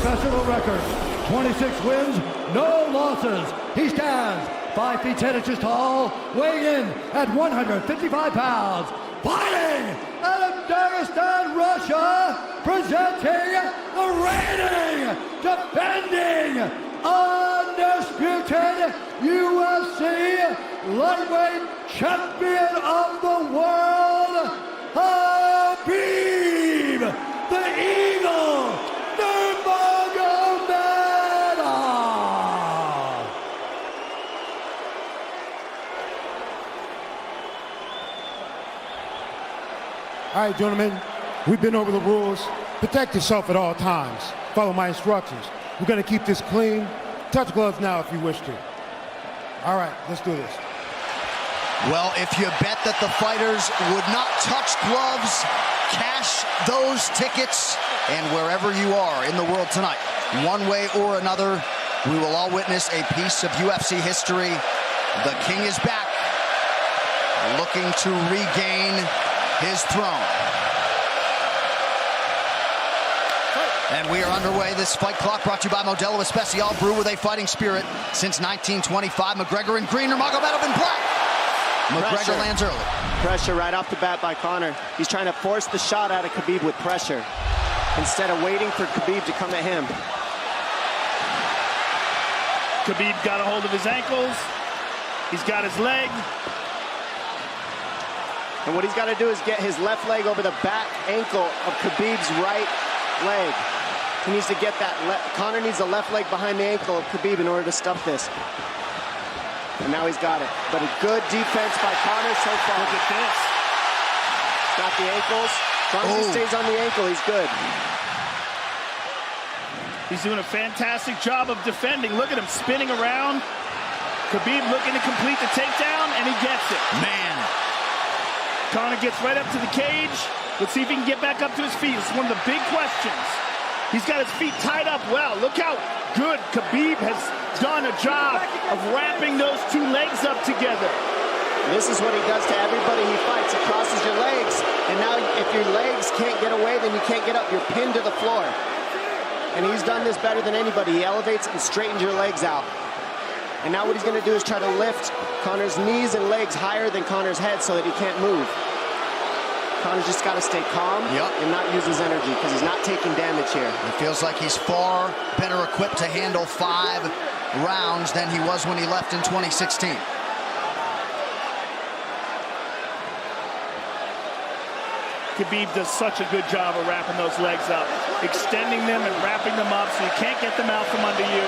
professional record, 26 wins, no losses. He stands 5 feet 10 inches tall, weighing in at 155 pounds. Fighting out of Dagestan, Russia, presenting the reigning, defending, undisputed UFC lightweight champion of the world, Khabib, the Eagle, Nurmagomedov. All right, gentlemen, we've been over the rules. Protect yourself at all times. Follow my instructions. We're gonna keep this clean. Touch gloves now if you wish to. All right, let's do this. Well, if you bet that the fighters would not touch gloves, cash those tickets, and wherever you are in the world tonight, one way or another, we will all witness a piece of UFC history. The King is back, looking to regain his throne. And we are underway. This fight clock brought to you by Modelo Especial, brew with a fighting spirit since 1925. McGregor in green, Nurmagomedov in black. McGregor lands early. Pressure right off the bat by Conor. He's trying to force the shot out of Khabib with pressure instead of waiting for Khabib to come at him. Khabib got a hold of his ankles. He's got his leg. And what he's got to do is get his left leg over the back ankle of Khabib's right leg. He needs to get that. Conor needs the left leg behind the ankle of Khabib in order to stuff this. And now he's got it. But a good defense by Conor so far. Look at this. Got the ankles. As long as he stays on the ankle, he's good. He's doing a fantastic job of defending. Look at him spinning around. Khabib looking to complete the takedown, and he gets it. Man. Conor gets right up to the cage. Let's see if he can get back up to his feet. It's one of the big questions. He's got his feet tied up well. Look how good Khabib has done a job of wrapping those two legs up together. This is what he does to everybody he fights. He crosses your legs, and now if your legs can't get away, then you can't get up. You're pinned to the floor. And he's done this better than anybody. He elevates and straightens your legs out. And now what he's going to do is try to lift Conor's knees and legs higher than Conor's head so that he can't move. Conor's just got to stay calm and not use his energy because he's not taking damage here. It feels like he's far better equipped to handle 5 rounds than he was when he left in 2016. Khabib does such a good job of wrapping those legs up, extending them and wrapping them up so you can't get them out from under you.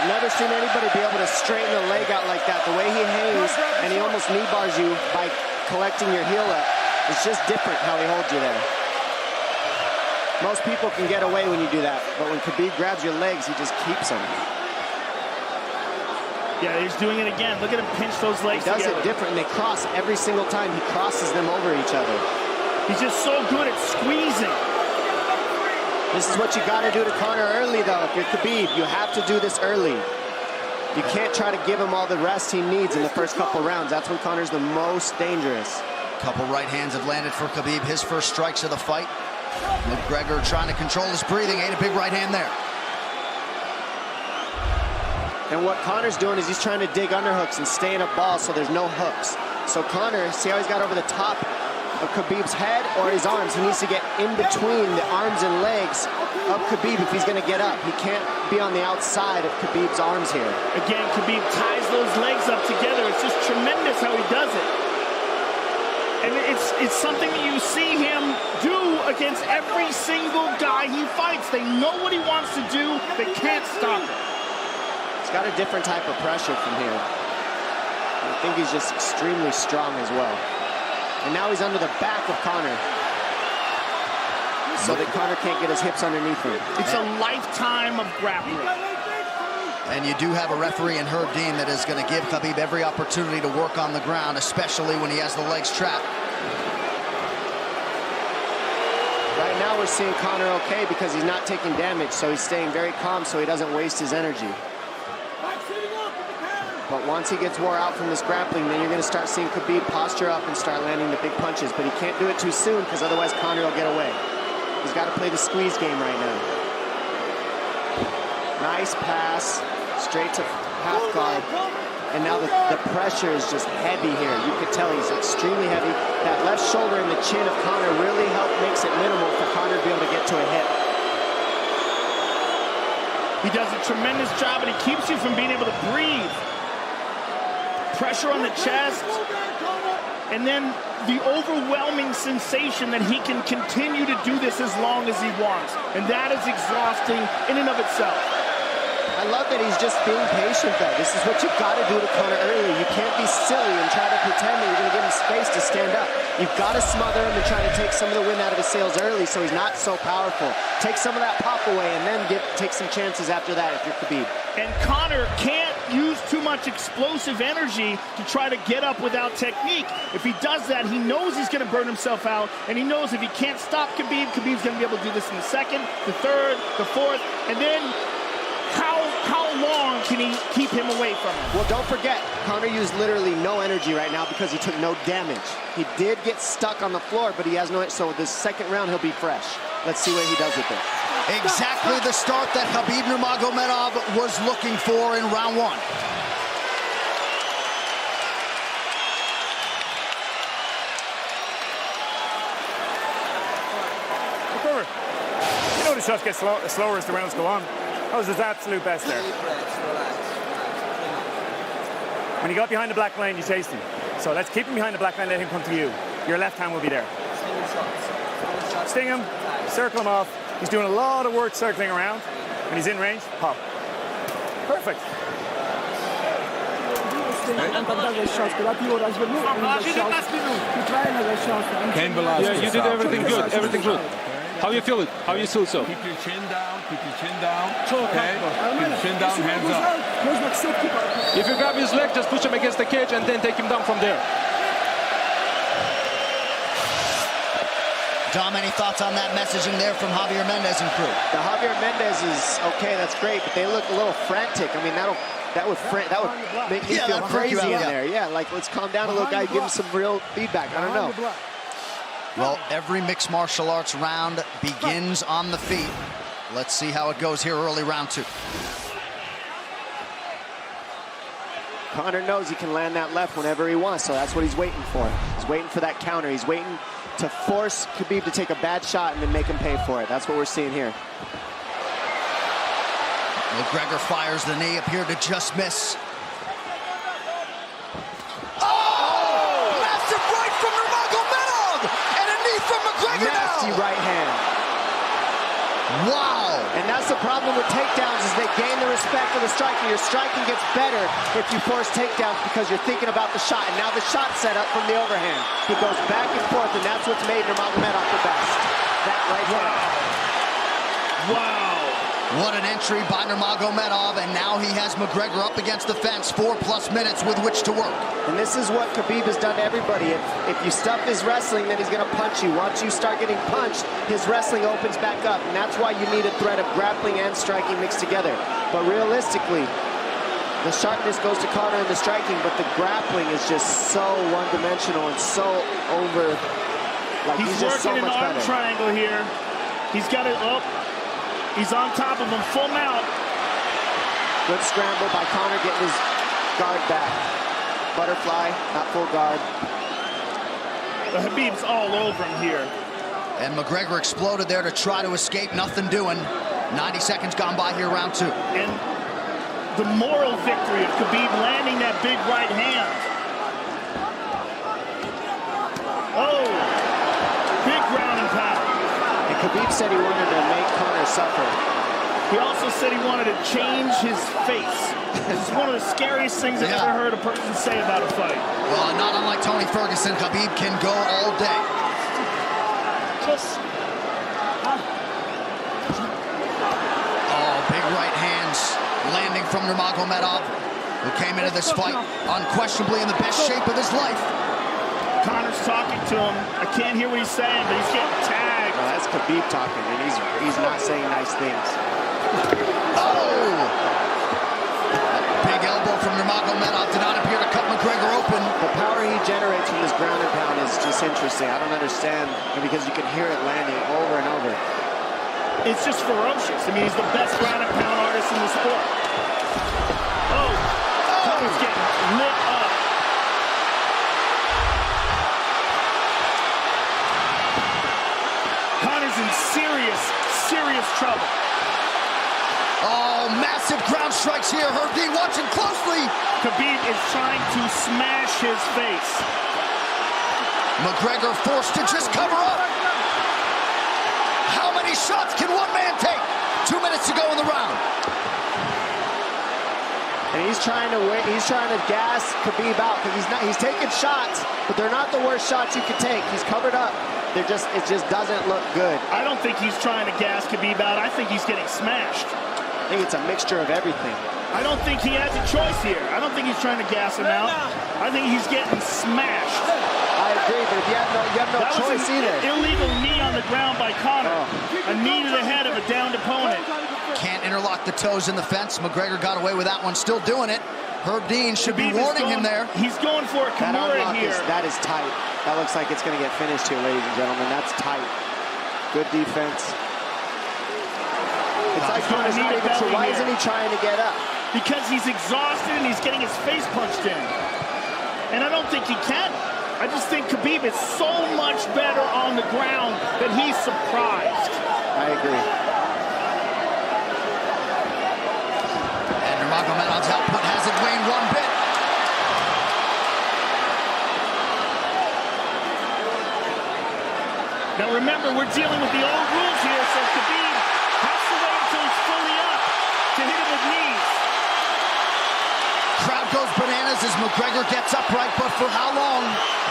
I've never seen anybody be able to straighten a leg out like that. The way he hangs, and he almost knee bars you by collecting your heel up. It's just different how he holds you there. Most people can get away when you do that, but when Khabib grabs your legs, he just keeps them. Yeah, he's doing it again. Look at him pinch those legs together. He does together. it different, and they cross every single time. He crosses them over each other. He's just so good at squeezing. This is what you got to do to Conor early, though. If you're Khabib, you have to do this early. You can't try to give him all the rest he needs in the first couple rounds. That's when Conor's the most dangerous. Couple right hands have landed for Khabib. His first strikes of the fight. McGregor trying to control his breathing. Ate a big right hand there. And what Conor's doing is he's trying to dig underhooks and stay in a ball so there's no hooks. So Conor, see how he's got over the top of Khabib's head or his arms? He needs to get in between the arms and legs of Khabib if he's going to get up. He can't be on the outside of Khabib's arms here. Again, Khabib ties those legs up together. It's just tremendous how he does it. And it's something that you see him do against every single guy he fights. They know what he wants to do. They can't stop it. He's got a different type of pressure from here. I think he's just extremely strong as well. And now he's under the back of Conor, so that Conor can't get his hips underneath him. It's a lifetime of grappling. And you do have a referee in Herb Dean that is going to give Khabib every opportunity to work on the ground, especially when he has the legs trapped. Right now we're seeing Conor okay because he's not taking damage, so he's staying very calm so he doesn't waste his energy. But once he gets wore out from this grappling, then you're going to start seeing Khabib posture up and start landing the big punches. But he can't do it too soon because otherwise Conor will get away. He's got to play the squeeze game right now. Nice pass, straight to half guard. And now the pressure is just heavy here. You can tell he's extremely heavy. That left shoulder and the chin of Conor really makes it minimal for Conor to be able to get to a hit. He does a tremendous job, and he keeps you from being able to breathe. Pressure on the chest, and then the overwhelming sensation that he can continue to do this as long as he wants. And that is exhausting in and of itself. I love that he's just being patient, though. This is what you've got to do to Conor early. You can't be silly and try to pretend that you're going to give him space to stand up. You've got to smother him and try to take some of the wind out of his sails early so he's not so powerful. Take some of that pop away and then take some chances after that if you're Khabib. And Conor can't use too much explosive energy to try to get up without technique. If he does that, he knows he's going to burn himself out, and he knows if he can't stop Khabib, Khabib's going to be able to do this in the second, the third, the fourth, and then how long can he keep him away from him? Well, don't forget, Conor used literally no energy right now because he took no damage. He did get stuck on the floor, but he has no, so this second round he'll be fresh. Let's see what he does with it. Exactly the start that Khabib Nurmagomedov was looking for in round one. You know the shots get slower as the rounds go on. That was his absolute best there. When he got behind the black line, you chased him. So let's keep him behind the black line, let him come to you. Your left hand will be there. Sting him, circle him off. He's doing a lot of work circling around. When he's in range, pop. Perfect. Yeah, you did everything good, everything good. How you feel it? How you feel so? Keep your chin down, keep your chin down. Okay? Keep your chin down, hands up. If you grab his leg, just push him against the cage and then take him down from there. Dom, any thoughts on that messaging there from Javier Mendez and crew? The Javier Mendez is okay, that's great, but they look a little frantic. I mean, that would make me feel crazy in there. Yeah, like let's calm down a little guy, give him some real feedback. I don't know. Well, every mixed martial arts round begins on the feet. Let's see how it goes here early round two. Conor knows he can land that left whenever he wants, so that's what he's waiting for. He's waiting for that counter. He's waiting to force Khabib to take a bad shot and then make him pay for it. That's what we're seeing here. McGregor fires the knee, appeared to just miss. Nasty right hand. Wow. And that's the problem with takedowns is they gain the respect of the striker. Your striking gets better if you force takedowns because you're thinking about the shot. And now the shot set up from the overhand. He goes back and forth, and that's what's made Nurmagomedov the best. That right hand. Wow. What an entry by Nurmagomedov, and now he has McGregor up against the fence, 4+ minutes with which to work. And this is what Khabib has done to everybody. If you stuff his wrestling, then he's going to punch you. Once you start getting punched, his wrestling opens back up, and that's why you need a threat of grappling and striking mixed together. But realistically, the sharpness goes to Conor in the striking, but the grappling is just so one-dimensional and so over. Like He's just so working much an arm better. triangle here. He's got it up. He's on top of him, full mount. Good scramble by Conor, getting his guard back. Butterfly, not full guard. The Khabib's all over him here. And McGregor exploded there to try to escape, nothing doing. 90 seconds gone by here, round two. And the moral victory of Khabib landing that big right hand. Oh, big ground and pound. And Khabib said he wanted to make Conor suffer. He also said he wanted to change his face. This is one of the scariest things I've ever heard a person say about a fight. Well, not unlike Tony Ferguson, Khabib can go all day. Oh, big right hands landing from Nurmagomedov, who came into this fight unquestionably in the best shape of his life. Conor's talking to him. I can't hear what he's saying, but he's getting tagged. Well, that's Khabib talking, and he's not saying nice things. Oh! Big elbow from Nurmagomedov did not appear to cut McGregor open. The power he generates from this ground and pound is is just interesting. I don't understand, because you can hear it landing over and over. It's just ferocious. I mean, he's the best ground and pound artist in the sport. Oh, Conor's getting lit up. Conor's in serious trouble. Oh, massive ground strikes here. Herb Dean watching closely. Khabib is trying to smash his face. McGregor forced to just cover up. How many shots can one man take? 2 minutes to go in the round. And he's trying to gas Khabib out, because he's taking shots, but they're not the worst shots you could take. He's covered up. It just doesn't look good. I don't think he's trying to gas Khabib out. I think he's getting smashed. I think it's a mixture of everything. I don't think he has a choice here. I don't think he's trying to gas him out. I think he's getting smashed. I agree, but you have no choice either. Illegal knee on the ground by Conor. A knee to the head of a downed opponent. Can't interlock the toes in the fence. McGregor got away with that one, still doing it. Herb Dean should be warning him there. He's going for a Kimura here. That is tight. That looks like it's going to get finished here, ladies and gentlemen. That's tight. Good defense. It's like Conor's not even sure. Why isn't he trying to get up? Because he's exhausted and he's getting his face punched in. And I don't think he can. I just think Khabib is so much better on the ground that he's surprised. I agree. And Nurmagomedov's output hasn't waned one bit. Now remember, we're dealing with the old rules here, so Khabib has to wait until he's fully up to hit him with knees. Crowd goes bananas as McGregor gets upright, but for how long?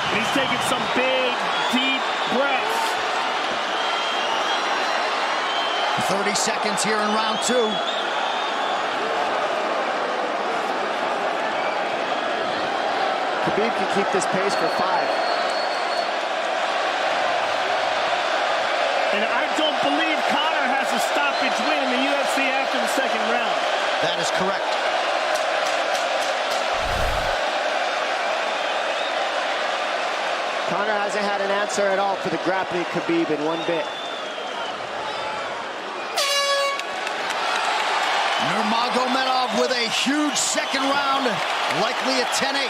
And he's taking some big, deep breaths. 30 seconds here in round 2. Khabib can keep this pace for 5. And I don't believe Conor has a stoppage win in the UFC after the second round. That is correct. Conor hasn't had an answer at all for the grappling Khabib in one bit. Nurmagomedov with a huge second round, likely a 10-8.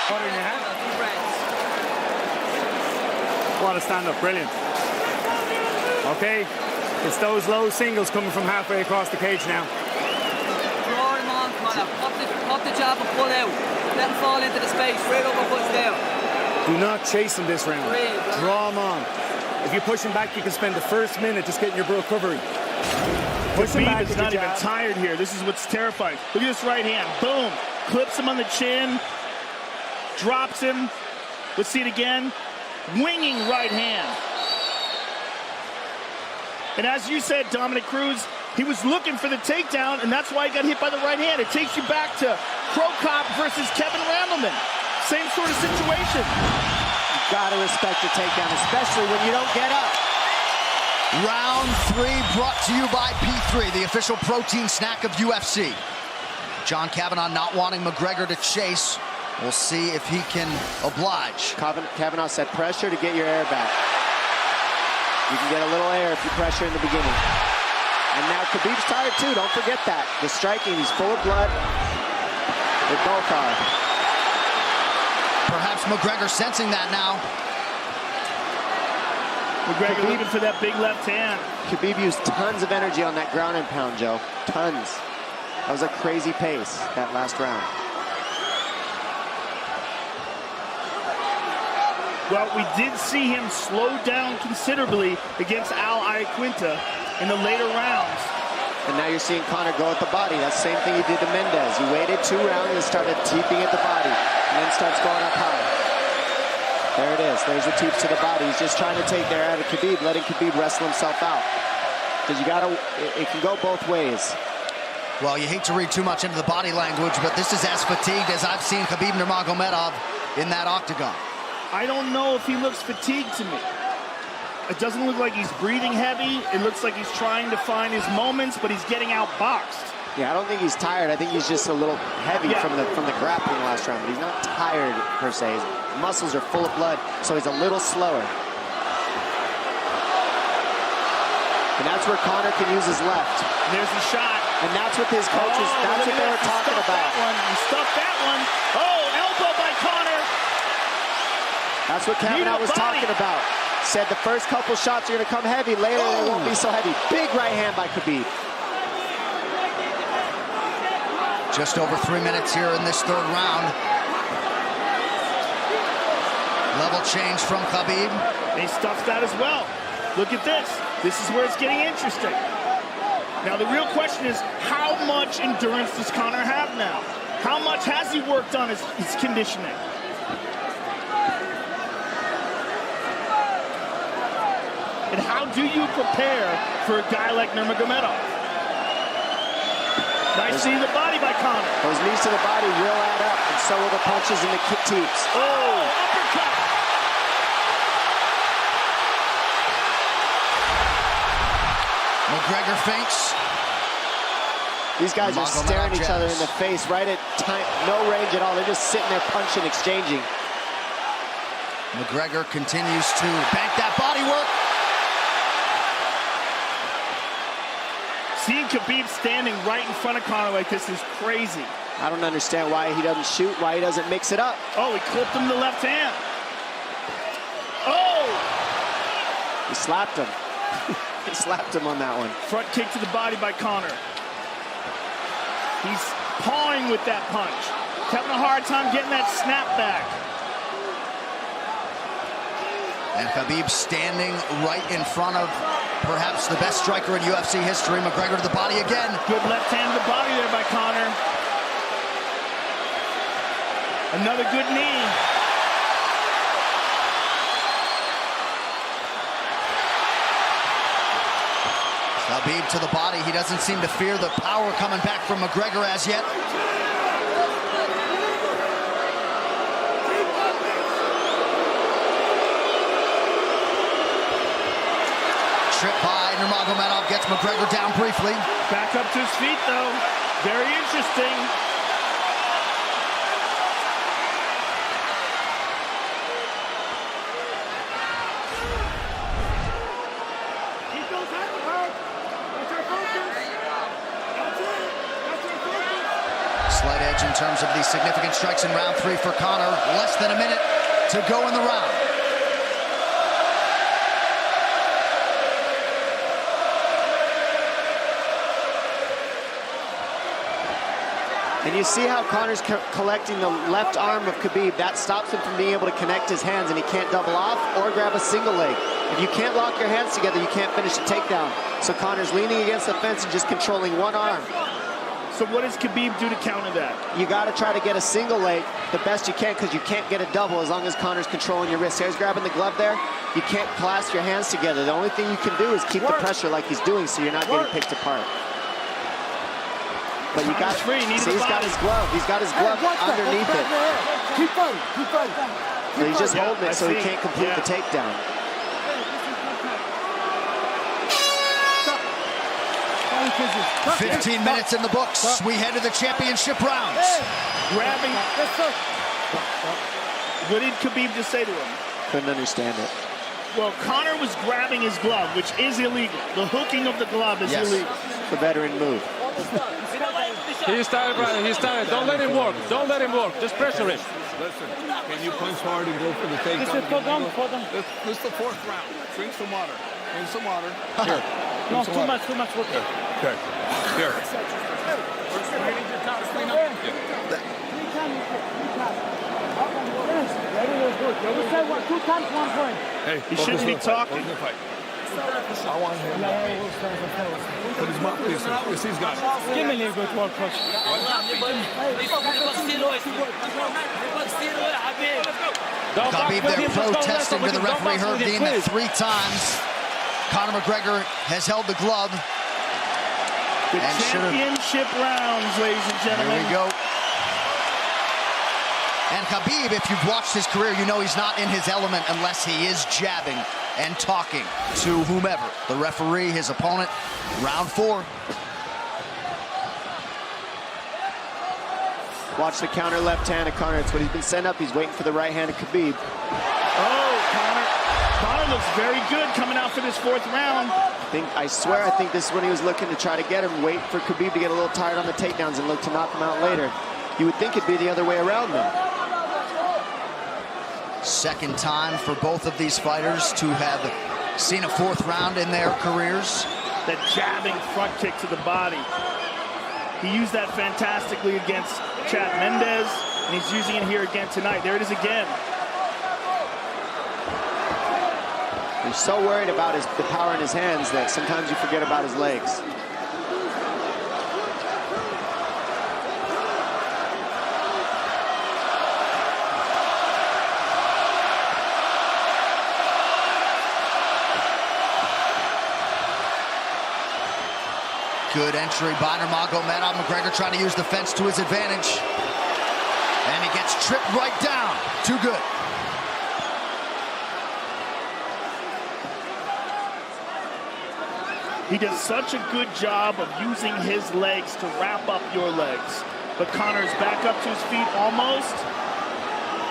What in your hand? What a stand-up, brilliant. Okay, it's those low singles coming from halfway across the cage now. Draw him on, Conor. Pop the jab and pull out. Let him fall into the space, right over push down. Do not chase him this round. Draw him on. If you push him back, you can spend the first minute just getting your recovery. Push him back. Khabib is not even tired here. This is what's terrifying. Look at this right hand. Boom. Clips him on the chin. Drops him. Let's see it again. Winging right hand. And as you said, Dominic Cruz, he was looking for the takedown, and that's why he got hit by the right hand. It takes you back to Crow Cop versus Kevin Randleman. Same sort of situation. You gotta respect the takedown, especially when you don't get up. Round 3 brought to you by P3, the official protein snack of UFC. John Kavanagh not wanting McGregor to chase. We'll see if he can oblige. Kavanagh said pressure to get your air back. You can get a little air if you pressure in the beginning. And now Khabib's tired too, don't forget that. The striking, he's full of blood. They both are. Perhaps McGregor sensing that now. McGregor looking for that big left hand. Khabib used tons of energy on that ground and pound, Joe. Tons. That was a crazy pace, that last round. Well, we did see him slow down considerably against Al Iaquinta in the later rounds. And now you're seeing Conor go at the body. That's the same thing he did to Mendez. He waited 2 rounds and started teeping at the body, and then starts going up high. There it is. There's the teeps to the body. He's just trying to take their out of Khabib, letting Khabib wrestle himself out. Because it can go both ways. Well, you hate to read too much into the body language, but this is as fatigued as I've seen Khabib Nurmagomedov in that octagon. I don't know if he looks fatigued to me. It doesn't look like he's breathing heavy. It looks like he's trying to find his moments, but he's getting outboxed. Yeah, I don't think he's tired. I think he's just a little heavy from the grappling last round. But he's not tired per se. His muscles are full of blood, so he's a little slower. And that's where Conor can use his left. There's the shot. And that's what his coaches, that's what they were talking about. He stuffed that one. Oh, elbow by Conor. That's what Kavanaugh was talking about. Said the first couple shots are going to come heavy. Later, they won't be so heavy. Big right hand by Khabib. Just over 3 minutes here in this third round. Level change from Khabib. He stuffs that as well. Look at this. This is where it's getting interesting. Now, the real question is, how much endurance does Conor have now? How much has he worked on his conditioning? And how do you prepare for a guy like Nurmagomedov? Nice knee to the body by Conor. Those knees to the body will add up, and so will the punches and the kick teeps. Oh, uppercut. McGregor feints. These guys are staring each other in the face right at time, no range at all. They're just sitting there punching, exchanging. McGregor continues to bank that body work. Seeing Khabib standing right in front of Conor like this is crazy. I don't understand why he doesn't shoot, why he doesn't mix it up. Oh, he clipped him the left hand. Oh! He slapped him. He slapped him on that one. Front kick to the body by Conor. He's pawing with that punch. Having a hard time getting that snap back. And Khabib standing right in front of perhaps the best striker in UFC history. McGregor to the body again. Good left hand to the body there by Conor. Another good knee. Khabib to the body. He doesn't seem to fear the power coming back from McGregor as yet. Trip by Nurmagomedov gets McGregor down briefly. Back up to his feet, though. Very interesting. Slight edge in terms of the significant strikes in round 3 for Conor. Less than a minute to go in the round. And you see how Conor's collecting the left arm of Khabib. That stops him from being able to connect his hands, and he can't double off or grab a single leg. If you can't lock your hands together, you can't finish a takedown. So Conor's leaning against the fence and just controlling one arm. So what does Khabib do to counter that? You got to try to get a single leg the best you can, because you can't get a double as long as Conor's controlling your wrist. He's grabbing the glove there. You can't clasp your hands together. The only thing you can do is keep the pressure like he's doing, so you're not getting picked apart. But you got see, he's got his glove. He's got his glove underneath it. Keep fighting, keep fighting. So he's just holding it so he can't complete the takedown. Stop. 15 minutes in the books. We head to the championship rounds. Grabbing. What did Khabib just say to him? Couldn't understand it. Well, Conor was grabbing his glove, which is illegal. The hooking of the glove is illegal. The veteran move. He's tired, Brian. He's tired. Don't let him work. Don't let him work. Just pressure him. Listen, can you punch hard and go for the takedown? This is the 4th round. Drink some water. Drink some water. Here. No, too much water. Okay. Here. Hey, he shouldn't be talking. I want him. Put his mouth. Yes, he's got it. Give me a little bit more push. Khabib there protesting to the referee. Heard deemed that 3 times. Conor McGregor has held the glove. The championship rounds, ladies and gentlemen. Here we go. And Khabib, if you've watched his career, you know he's not in his element unless he is jabbing and talking to whomever. The referee, his opponent. Round 4. Watch the counter left hand of Conor. It's what he's been sent up. He's waiting for the right hand of Khabib. Oh, Conor looks very good coming out for this 4th round. I swear, I think this is when he was looking to try to get him, wait for Khabib to get a little tired on the takedowns and look to knock him out later. You would think it'd be the other way around, though. Second time for both of these fighters to have seen a 4th round in their careers. That jabbing front kick to the body. He used that fantastically against Chad Mendes, and he's using it here again tonight. There it is again. He's so worried about the power in his hands that sometimes you forget about his legs. Good entry by Nurmagomedov. McGregor trying to use the fence to his advantage. And he gets tripped right down. Too good. He does such a good job of using his legs to wrap up your legs. But Conor's back up to his feet almost.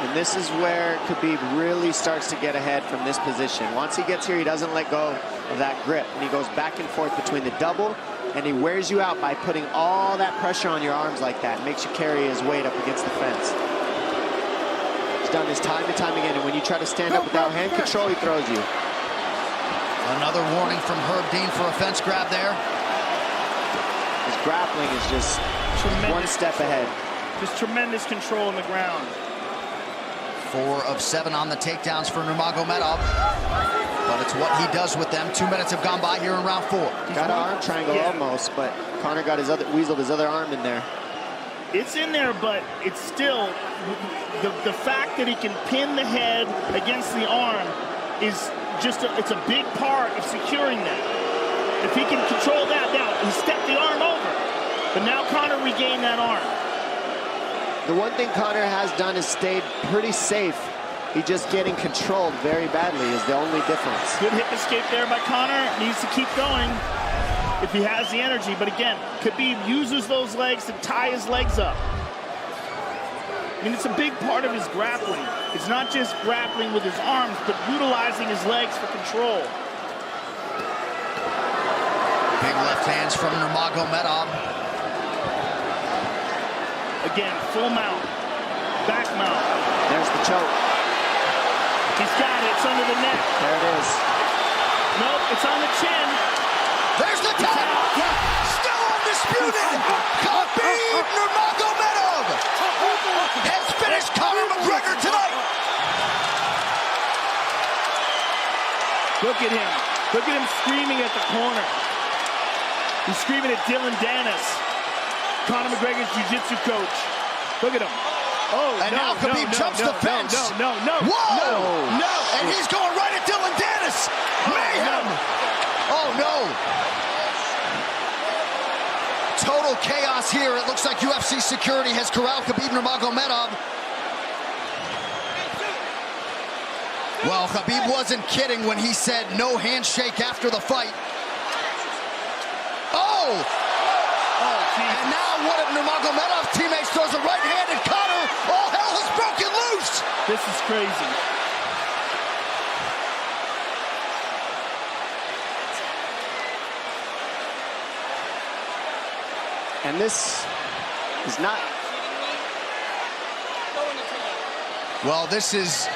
And this is where Khabib really starts to get ahead from this position. Once he gets here, he doesn't let go of that grip. And he goes back and forth between the double, and he wears you out by putting all that pressure on your arms like that. Makes you carry his weight up against the fence. He's done this time and time again. And when you try to stand up without hand control, he throws you. Another warning from Herb Dean for a fence grab there. His grappling is just one step ahead. Just tremendous control on the ground. 4 of 7 on the takedowns for Nurmagomedov. But it's what he does with them. 2 minutes have gone by here in round 4. Got an arm triangle almost, but Conor got weaseled his other arm in there. It's in there, but it's still the fact that he can pin the head against the arm is just it's a big part of securing that. If he can control that, now he stepped the arm over, but now Conor regained that arm. The one thing Conor has done is stayed pretty safe. He's just getting controlled very badly is the only difference. Good hip escape there by Conor. Needs to keep going if he has the energy. But again, Khabib uses those legs to tie his legs up. I mean, it's a big part of his grappling. It's not just grappling with his arms, but utilizing his legs for control. Big left hands from Nurmagomedov. Again, full mount, back mount. There's the choke. He's got it, it's under the neck. There it is. Nope, it's on the chin. There's the tap. Still undisputed. Khabib Nurmagomedov has finished Conor McGregor tonight. Look at him. Look at him screaming at the corner. He's screaming at Dylan Dennis, Conor McGregor's jiu-jitsu coach. Look at him. Oh, and now Khabib jumps the fence. No. Whoa! No! And he's going right at Dylan Dennis. Mayhem! Oh, no. Total chaos here. It looks like UFC security has corralled Khabib Nurmagomedov. Well, Khabib wasn't kidding when he said no handshake after the fight. Oh! And now one of Nurmagomedov's teammates throws a right hand at Conor. All hell has broken loose. This is crazy. And this is not... Well, this is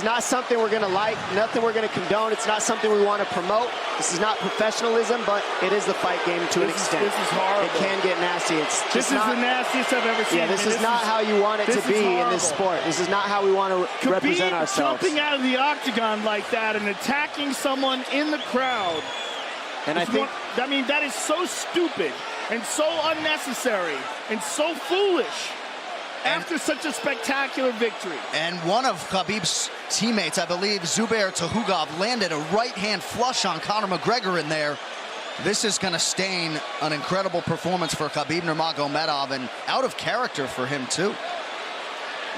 not something we're going to like, nothing we're going to condone. It's not something we want to promote. This is not professionalism, but it is the fight game to an extent. This is horrible. It can get nasty. This is the nastiest I've ever seen. Yeah, this is not how you want it to be in this sport. This is not how we want to represent ourselves. Jumping out of the octagon like that and attacking someone in the crowd. And I mean, that is so stupid and so unnecessary and so foolish. After such a spectacular victory. And one of Khabib's teammates, I believe, Zubair Tukhugov, landed a right-hand flush on Conor McGregor in there. This is going to stain an incredible performance for Khabib Nurmagomedov and out of character for him, too.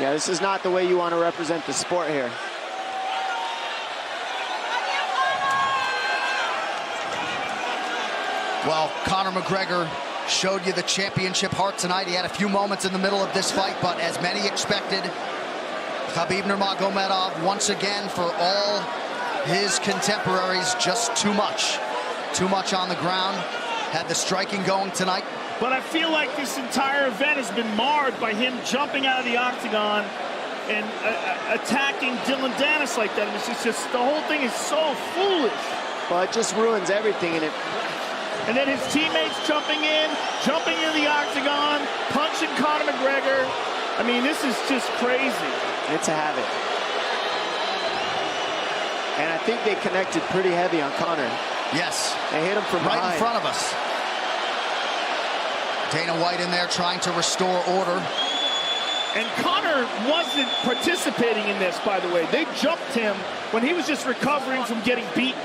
Yeah, this is not the way you want to represent the sport here. Well, Conor McGregor showed you the championship heart tonight. He had a few moments in the middle of this fight, but as many expected, Khabib Nurmagomedov, once again, for all his contemporaries, just too much. Too much on the ground. Had the striking going tonight. But I feel like this entire event has been marred by him jumping out of the octagon and attacking Dylan Dennis like that. And it's just the whole thing is so foolish. Well, it just ruins everything. And then his teammates jumping into the octagon, punching Conor McGregor. I mean, this is just crazy. It's a habit. And I think they connected pretty heavy on Conor. Yes. They hit him from right behind. in front of us. Dana White in there trying to restore order. And Conor wasn't participating in this, by the way. They jumped him when he was just recovering from getting beaten.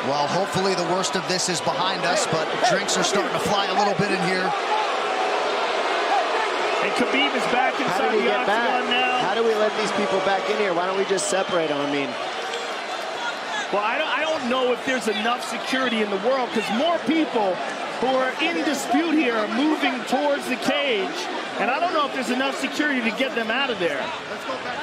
Well, hopefully the worst of this is behind us, but drinks are starting to fly a little bit in here. And Khabib is back inside the octagon now. How do we let these people back in here? Why don't we just separate them? I mean, well, I don't know if there's enough security in the world, because more people who are in dispute here are moving towards the cage, and I don't know if there's enough security to get them out of there. Let's go back.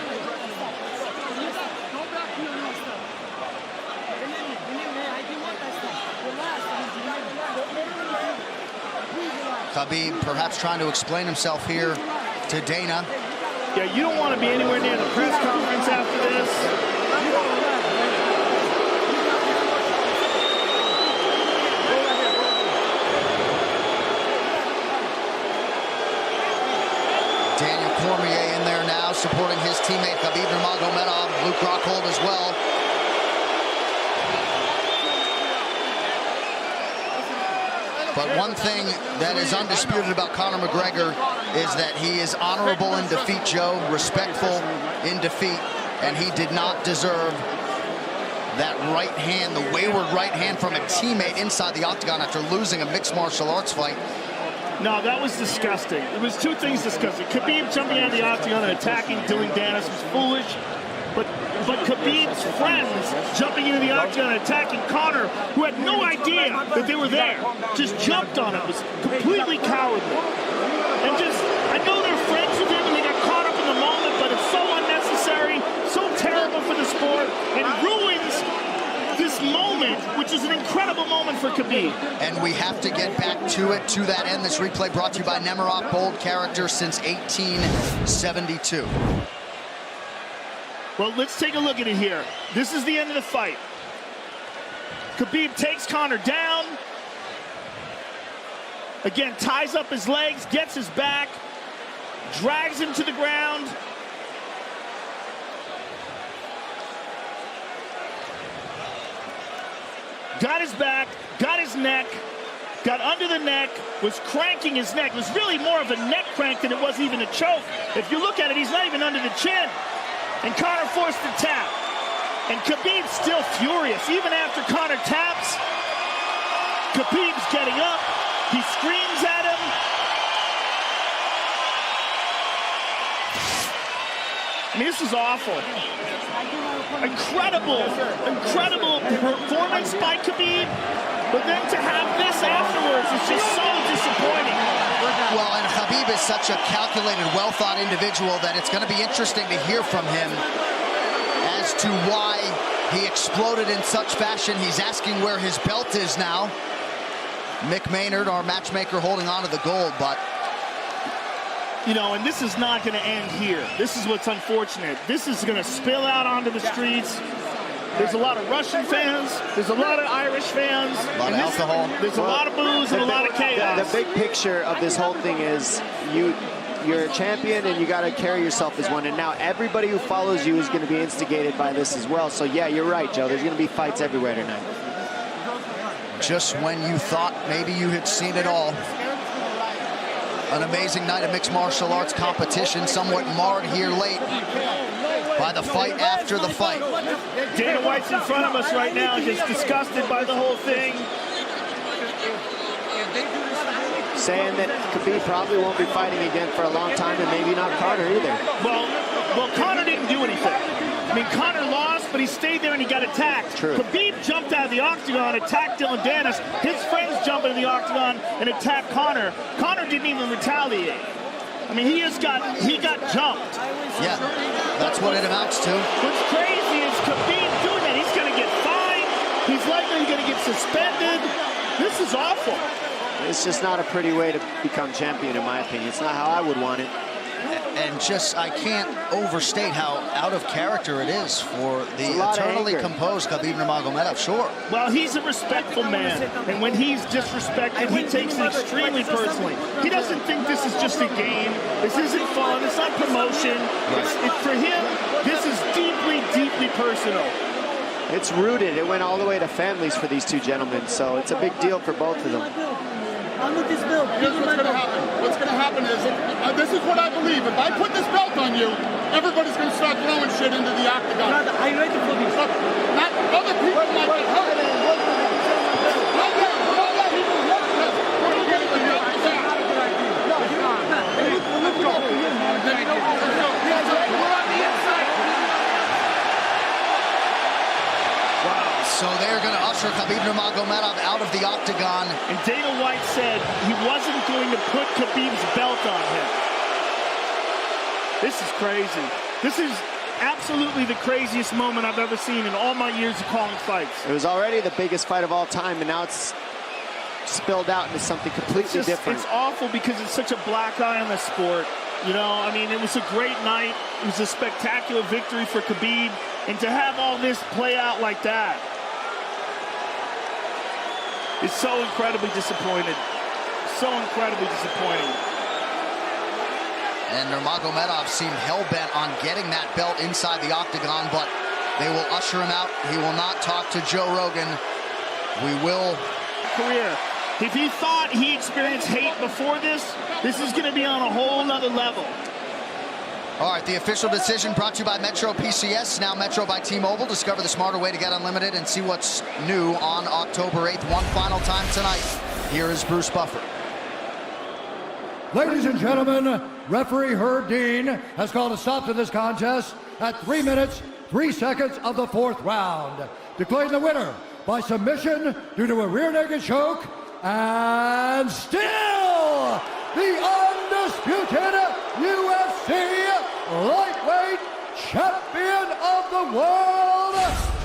Khabib perhaps trying to explain himself here to Dana. Yeah, you don't want to be anywhere near the press conference after this. Daniel Cormier in there now, supporting his teammate Khabib Nurmagomedov. Luke Rockhold as well. But one thing that is undisputed about Conor McGregor is that he is honorable in defeat, Joe, respectful in defeat, and he did not deserve that right hand, the wayward right hand from a teammate inside the octagon after losing a mixed martial arts fight. No, that was disgusting. It was two things disgusting. Khabib jumping out of the octagon and attacking Dylan Dennis was foolish. But Khabib's friends jumping into the octagon and attacking Conor, who had no idea that they were there, just jumped on it. It was completely cowardly. And just, I know they're friends with him and they got caught up in the moment, but it's so unnecessary, so terrible for the sport, and ruins this moment, which is an incredible moment for Khabib. And we have to get back to it, to that end. This replay brought to you by Nemiroff, bold character since 1872. Well, let's take a look at it here. This is the end of the fight. Khabib takes Conor down. Again, ties up his legs, gets his back, drags him to the ground. Got his back, got his neck, got under the neck, was cranking his neck. It was really more of a neck crank than it was even a choke. If you look at it, he's not even under the chin. And Conor forced the tap. And Khabib's still furious. Even after Conor taps, Khabib's getting up. He screams at him. I mean, this is awful. Incredible performance by Khabib. But then to have this afterwards is just so disappointing. Well, and Khabib is such a calculated, well-thought individual that it's going to be interesting to hear from him as to why he exploded in such fashion. He's asking where his belt is now. Mick Maynard, our matchmaker, holding on to the gold, but... You know, and this is not going to end here. This is what's unfortunate. This is going to spill out onto the streets. There's a lot of Russian fans. There's a lot of Irish fans. A lot of alcohol. There's a lot of booze and a lot of chaos. The big picture of this whole thing is you're a champion and you got to carry yourself as one. And now everybody who follows you is going to be instigated by this as well. So, yeah, you're right, Joe. There's going to be fights everywhere tonight. Just when you thought maybe you had seen it all. An amazing night of mixed martial arts competition, somewhat marred here late by the fight after the fight. Dana White's in front of us right now, just disgusted by the whole thing. Saying that Khabib probably won't be fighting again for a long time, and maybe not Conor either. Well, Well, Conor didn't do anything. I mean, Conor lost, but he stayed there and he got attacked. True. Khabib jumped out of the octagon, attacked Dylan Dennis. His friends jumped into the octagon and attacked Conor. Conor didn't even retaliate. I mean, he got jumped. Yeah, that's what it amounts to. What's crazy is Khabib doing that. He's going to get fined. He's likely going to get suspended. This is awful. It's just not a pretty way to become champion, in my opinion. It's not how I would want it. And just, I can't overstate how out of character it is for the eternally composed Khabib Nurmagomedov, sure. Well, he's a respectful man, and when he's disrespected, he takes it extremely personally. He doesn't think this is just a game. This isn't fun. It's not promotion. For him, this is deeply, deeply personal. It's rooted. It went all the way to families for these two gentlemen, so it's a big deal for both of them. Here's what's going to happen. What's going to happen is, this is what I believe. If I put this belt on you, everybody's going to start throwing shit into the octagon. Are you ready for this? Look, not other people might get hurt. Not that people hurt. We're going to get the belt back. We're on the inside. So they're going to usher Khabib Nurmagomedov out of the octagon. And Dana White said he wasn't going to put Khabib's belt on him. This is crazy. This is absolutely the craziest moment I've ever seen in all my years of calling fights. It was already the biggest fight of all time, and now it's spilled out into something completely different. It's awful because it's such a black eye on the sport. You know, I mean, it was a great night. It was a spectacular victory for Khabib. And to have all this play out like that, is so incredibly disappointed. So incredibly disappointing. And Nurmagomedov seemed hell-bent on getting that belt inside the octagon, but they will usher him out. He will not talk to Joe Rogan. We will... Career. If he thought he experienced hate before this is going to be on a whole nother level. All right, the official decision brought to you by Metro PCS, now Metro by T-Mobile. Discover the smarter way to get unlimited and see what's new on October 8th. One final time tonight. Here is Bruce Buffer. Ladies and gentlemen, referee Herb Dean has called a stop to this contest at 3 minutes, 3 seconds of the 4th round. Declaring the winner by submission due to a rear naked choke, and still the undisputed UFC lightweight champion of the world,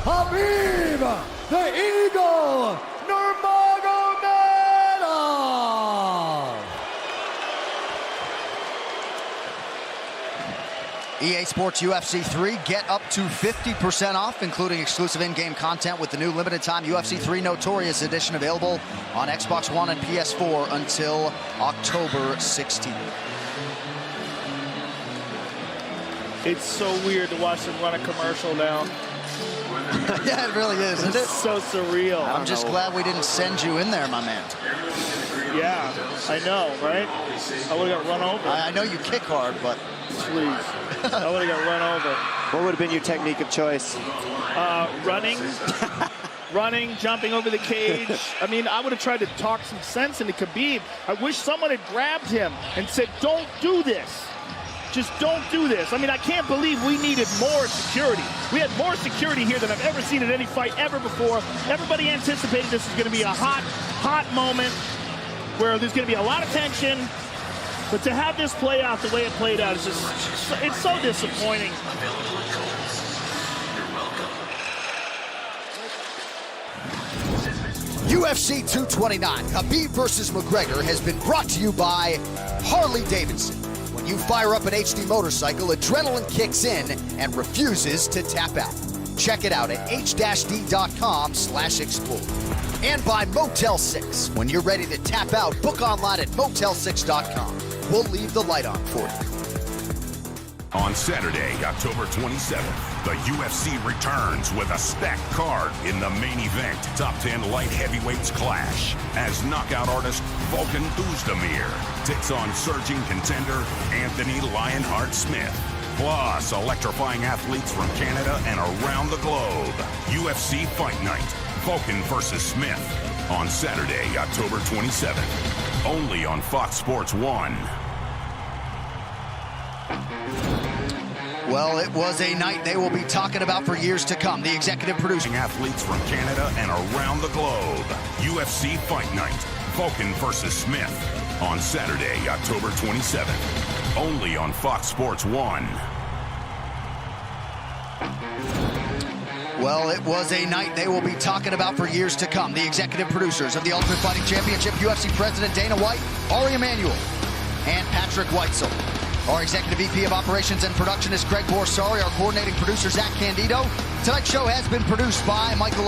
Khabib the Eagle Nurmagomedov. EA Sports UFC 3, get up to 50% off, including exclusive in-game content with the new limited-time UFC 3 Notorious Edition available on Xbox One and PS4 until October 16th. It's so weird to watch them run a commercial now. Yeah, it really is, isn't it? It's so surreal. I'm just glad we didn't send you in there, my man. Yeah, I know, right? I would have got run over. I know you kick hard, but... Please. I would have got run over. What would have been your technique of choice? Running. Running, jumping over the cage. I mean, I would have tried to talk some sense into Khabib. I wish someone had grabbed him and said, don't do this. Just don't do this. I mean, I can't believe we needed more security. We had more security here than I've ever seen at any fight ever before. Everybody anticipated this was going to be a hot, hot moment where there's going to be a lot of tension. But to have this play out the way it played out is just, it's so disappointing. UFC 229, Khabib versus McGregor has been brought to you by Harley-Davidson. When you fire up an HD motorcycle, adrenaline kicks in and refuses to tap out. Check it out at h-d.com/explore. And by Motel 6. When you're ready to tap out, book online at motel6.com. We'll leave the light on for you. On Saturday, October 27th, the UFC returns with a stacked card in the main event. Top 10 light heavyweights clash as knockout artist Volkan Oezdemir takes on surging contender Anthony Lionheart Smith. Plus, electrifying athletes from Canada and around the globe. UFC Fight Night, Volkan versus Smith. On Saturday, October 27th. Only on Fox Sports 1. Well, it was a night they will be talking about for years to come. The executive producer. Athletes from Canada and around the globe. UFC Fight Night. Vulcan versus Smith. On Saturday, October 27th. Only on Fox Sports 1. Well, it was a night they will be talking about for years to come. The executive producers of the Ultimate Fighting Championship, UFC President Dana White, Ari Emanuel, and Patrick Weitzel. Our executive VP of Operations and Production is Greg Borsari. Our coordinating producer, Zach Candido. Tonight's show has been produced by Michael